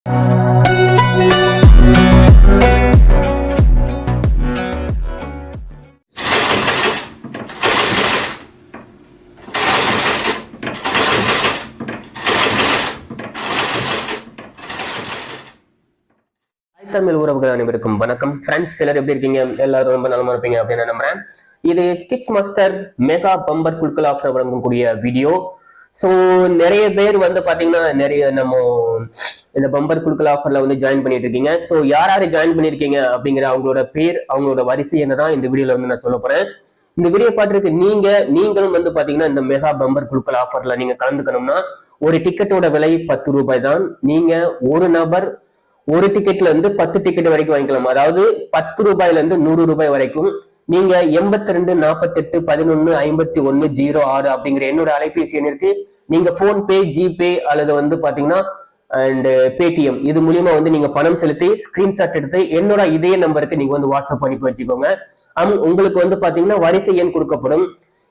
தமிழ் உறவுகள் அனைவருக்கும் வணக்கம். ஃப்ரெண்ட்ஸ், எல்லாரும் எப்படி இருக்கீங்க? எல்லாரும் ரொம்ப நலமா இருப்பீங்க அப்படின்னு நம்புறேன். இது ஸ்டிச் மாஸ்டர் மெகா பம்பர் குழுக்கள் ஆஃபர் வழங்கக்கூடிய வீடியோ. ஸோ நிறைய பேர் வந்து பாத்தீங்கன்னா நம்ம இந்த பம்பர் குழுக்கள் ஆஃபர்ல வந்து ஜாயின் பண்ணிட்டு இருக்கீங்க. ஸோ யார் ஜாயின் பண்ணிருக்கீங்க அப்படிங்கிற அவங்களோட பேர், அவங்களோட வரிசை என்னதான் இந்த வீடியோல வந்து நான் சொல்ல போறேன். இந்த வீடியோ பார்த்துருக்கு நீங்களும் வந்து பாத்தீங்கன்னா இந்த மெகா பம்பர் குழுக்கள் ஆஃபர்ல நீங்க கலந்துக்கணும்னா ஒரு டிக்கெட்டோட விலை 10 ரூபாய் தான். நீங்க ஒரு நபர் ஒரு டிக்கெட்ல இருந்து 10 டிக்கெட் வரைக்கும் வாங்கிக்கலாம். அதாவது 10 ரூபாயில இருந்து 100 ரூபாய் வரைக்கும். நீங்க 82 48 11 51 06 அப்படிங்கிற என்னோட அலைபேசி எண்ணிற்கு நீங்க போன்பே, ஜிபே அல்லது வந்து பாத்தீங்கன்னா அண்ட் பேடிஎம் இது மூலியமா வந்து நீங்க பணம் செலுத்தி ஸ்கிரீன்ஷாட் எடுத்து என்னோட இதே நம்பருக்கு நீங்க வந்து வாட்ஸ்அப் பண்ணி வச்சுக்கோங்க. உங்களுக்கு வந்து பாத்தீங்கன்னா வரிசை எண் கொடுக்கப்படும்.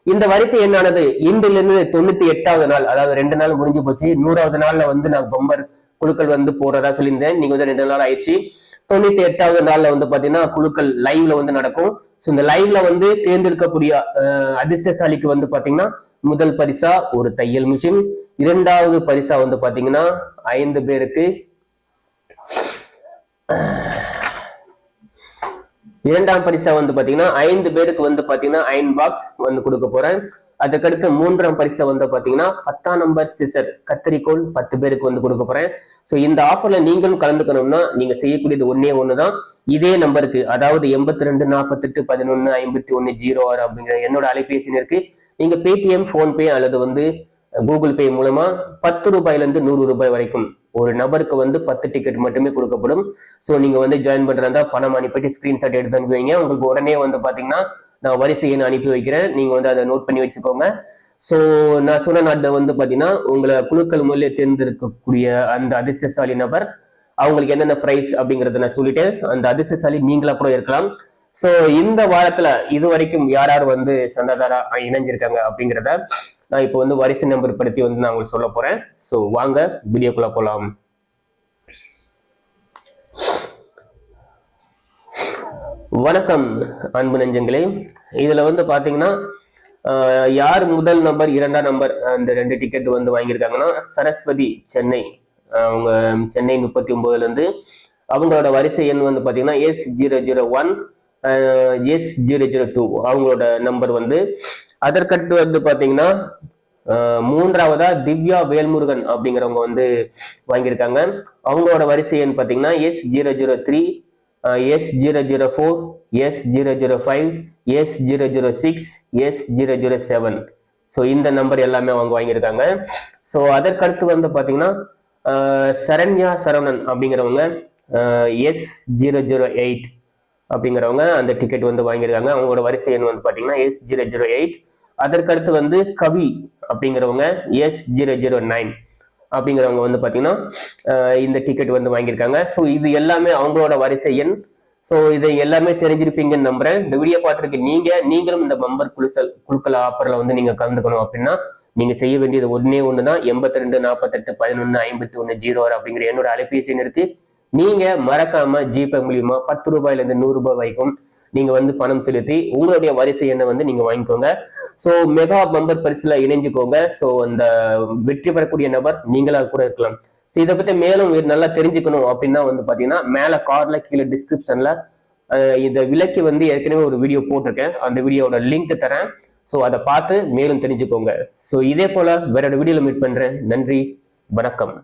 இந்த வரிசை எண்ணானது இன்றிலிருந்து 98வது நாள், அதாவது 2 நாள் முடிஞ்சு போச்சு. 100வது நாள்ல வந்து நான் பம்பர் குழுக்கள் வந்து போறதா சொல்லியிருந்தேன். நீங்க வந்து 2 நாள் ஆயிடுச்சு. 98வது நாள்ல வந்து பாத்தீங்கன்னா குழுக்கள் லைவ்ல வந்து நடக்கும். இந்த லைவ்ல வந்து தேர்ந்தெடுக்கக்கூடிய அதிர்ஷ்டசாலிக்கு வந்து பாத்தீங்கன்னா முதல் பரிசா ஒரு தையல் மிஷின், 2வது பரிசா வந்து பாத்தீங்கன்னா 5 பேருக்கு 2ஆம் பரிசா வந்து பாத்தீங்கன்னா 5 பேருக்கு வந்து பாத்தீங்கன்னா அயன் பாக்ஸ் வந்து கொடுக்க போறேன். அதுக்கடுத்து 3ஆம் பரிசை வந்து பாத்தீங்கன்னா 10ஆம் நம்பர் சிசர் கத்திரிக்கோள் 10 பேருக்கு வந்து கொடுக்க போறேன். ஸோ இந்த ஆஃபர்ல நீங்களும் கலந்துக்கணும்னா நீங்க செய்யக்கூடியது ஒண்ணுதான். இதே நம்பருக்கு, அதாவது 82 48 11 51 06 அப்படிங்கிற என்னோட அலைபேசி இருக்கு. நீங்க பேடிஎம், போன்பே அல்லது வந்து கூகுள் பே மூலமா 10 ரூபாயில இருந்து 100 ரூபாய் வரைக்கும் ஒரு நபருக்கு வந்து 10 டிக்கெட் மட்டுமே கொடுக்கப்படும். ஸோ நீங்க வந்து ஜாயின் பண்றதா பணம் அனுப்பிட்டு ஸ்கிரீன்ஷாட் எடுத்து அனுப்புவீங்க. உங்களுக்கு உடனே வந்து பாத்தீங்கன்னா நான் வரிசை எண் அனுப்பி வைக்கிறேன். நீங்க வந்து அதை நோட் பண்ணி வச்சுக்கோங்க. ஸோ நான் சொன்ன நாட்டை வந்து பாத்தீங்கன்னா உங்களை குழுக்கள் மூலியம் தேர்ந்தெடுக்கக்கூடிய அந்த அதிர்ஷ்டசாலி நபர், அவங்களுக்கு என்னென்ன பிரைஸ் அப்படிங்கறத நான் சொல்லிட்டேன். அந்த அதிர்ஷ்டசாலி நீங்களா கூட இருக்கலாம். ஸோ இந்த வாரத்துல இது வரைக்கும் யார் வந்து சந்தாதாரா இணைஞ்சிருக்காங்க அப்படிங்கிறத நான் இப்போ வந்து வரிசை நம்பர் படுத்தி வந்து நான் உங்களுக்கு சொல்ல போறேன். ஸோ வாங்க வீடியோக்குள்ள போலாம். வணக்கம் அன்பு நெஞ்சங்களே. இதுல வந்து பாத்தீங்கன்னா யார் முதல் நம்பர் 2ஆம் நம்பர் அந்த 2 டிக்கெட் வந்து வாங்கியிருக்காங்கன்னா சரஸ்வதி சென்னை, அவங்க சென்னை 39ல இருந்து. அவங்களோட வரிசை எண் வந்து பாத்தீங்கன்னா S001 S002 அவங்களோட நம்பர் வந்து. அதற்கடுத்து வந்து பாத்தீங்கன்னா 3ஆவதா திவ்யா வேல்முருகன் அப்படிங்கிறவங்க வந்து வாங்கியிருக்காங்க. அவங்களோட வரிசை எண் பாத்தீங்கன்னா S003 S004 S005 S006 S007. So இந்த நம்பர் எல்லாமே அவங்க வாங்கியிருக்காங்க. ஸோ அதற்கடுத்து வந்து பாத்தீங்கன்னா சரண்யா சரவணன் அப்படிங்கிறவங்க S008 அப்படிங்கிறவங்க அந்த டிக்கெட் வந்து வாங்கியிருக்காங்க. அவங்களோட வரிசை எண் வந்து பாத்தீங்கன்னா S008. அதற்கடுத்து வந்து கவி அப்படிங்கிறவங்க S009 அப்படிங்கிறவங்க வந்து பாத்தீங்கன்னா இந்த டிக்கெட் வந்து வாங்கியிருக்காங்க. ஸோ இது எல்லாமே அவங்களோட வரிசை எண். ஸோ இதை எல்லாமே தெரிஞ்சிருப்பீங்கன்னு நம்புறேன். இந்த வீடியோ பார்த்துருக்கு நீங்களும் இந்த பம்பர் குழுக்கள் ஆஃபர்ல வந்து நீங்க கலந்துக்கணும் அப்படின்னா நீங்க செய்ய வேண்டியது ஒண்ணுதான். 82 48 11 51 06 அப்படிங்கிற என்னோட அலைபேசி இருக்கு. நீங்க மறக்காம ஜிபே மூலியமா 10 ரூபாயில இருந்து 100 ரூபாய் வரைக்கும் நீங்க வந்து பணம் செலுத்தி உங்களுடைய வரிசை எண்ணை வந்து நீங்க வாங்கிக்கோங்க. ஸோ மெகா பம்பர் பரிசுல இணைஞ்சுக்கோங்க. ஸோ அந்த வெற்றி பெறக்கூடிய நபர் நீங்களா கூட இருக்கலாம். ஸோ இதை பத்தி மேலும் நல்லா தெரிஞ்சுக்கணும் அப்படின்னா வந்து பாத்தீங்கன்னா மேல கார்ல கீழே டிஸ்கிரிப்ஷன்ல இதை விலைக்கு வந்து ஏற்கனவே ஒரு வீடியோ போட்டிருக்கேன். அந்த வீடியோட லிங்க் தரேன். ஸோ அதை பார்த்து மேலும் தெரிஞ்சுக்கோங்க. ஸோ இதே போல வேற ஒரு வீடியோல மீட் பண்றேன். நன்றி, வணக்கம்.